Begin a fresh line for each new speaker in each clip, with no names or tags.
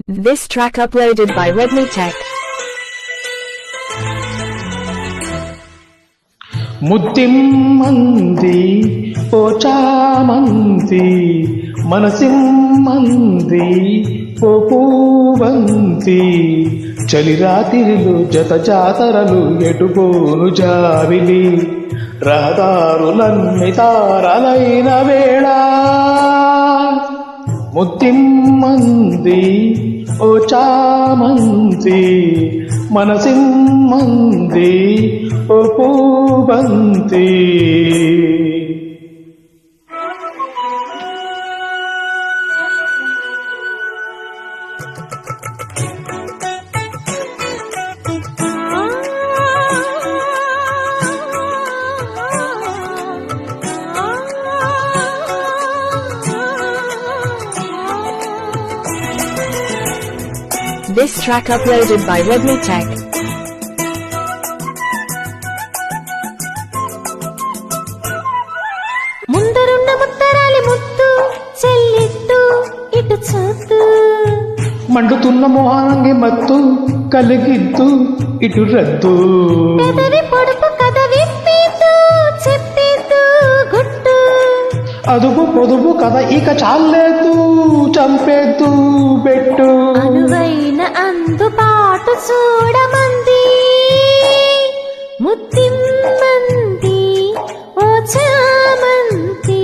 This track uploaded by Redmi Tech.
ముద్దిమ్మంది ఓ చామంతి మనసిమ్మంది ఓ పూవంతి చలిరాతిరిలు జత జాతరలు ఎటుపోను జావిలి రహదారులన్నీ తారలైన వేళ ముద్దిమ్మంది ఓ చామంతి మనసిమ్మంది ఓ పూవంతి
This track uploaded by Redmi Tech.
ముందరున్న ముత్తరాలి Muthu చెల్లిట్టు ఇటు చూస్తూ
మండుతున్న మోహానంగి మత్తు కలిగిద్దు ఇటు రద్దు
పెదవి పొడుపు కథ విప్పితూ చెప్పితూ గుట్టు
అదుపు పొదుపు కథ ఇక చాలేదు చంపేద్దు పెట్టు
అనువైన అందుబాటు చూడమంది ముత్తిమ్మంది ఓ చామంతి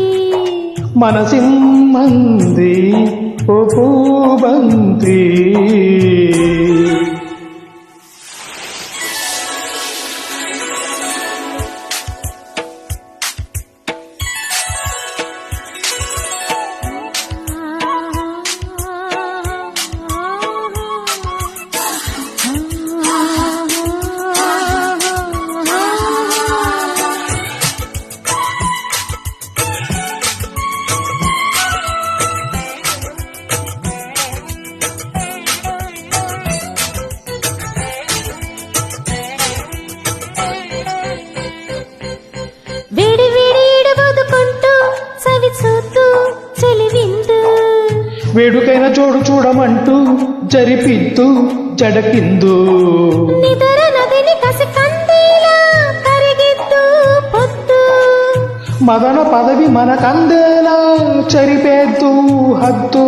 మనసిమ్మంది ఓ పూవంతి
వేడి వేడి ఎడబోదుకుంటూ సవి చూస్తూ చెలివిందు
వేడుకైన చోడు చూడమంటూ జరిపిద్దు జడకిందు
నిదర నదిని కసి కందిలా కరిగిద్దు పొద్దు
మదన పదవి మనకందేలా చరిపేద్దు హద్దు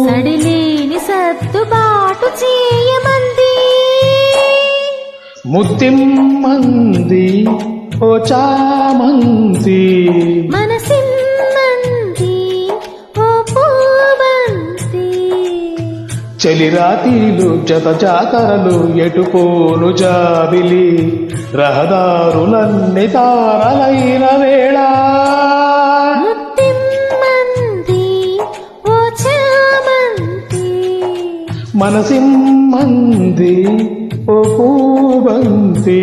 సడిలేని సర్దుబాటు చేయమంది
ముద్దిమ్మంది ఓ చామంతి
మనసిమ్మంది ఓ పూవంతి
చలిరాతిలు జత జాతరలు ఎటుపోను జాబిలి రహదారులన్నీ తారలైన వేళ
ముత్తిమ్మంది ఓ చామంతి
మనసిమ్మంది ఓ పూవంతి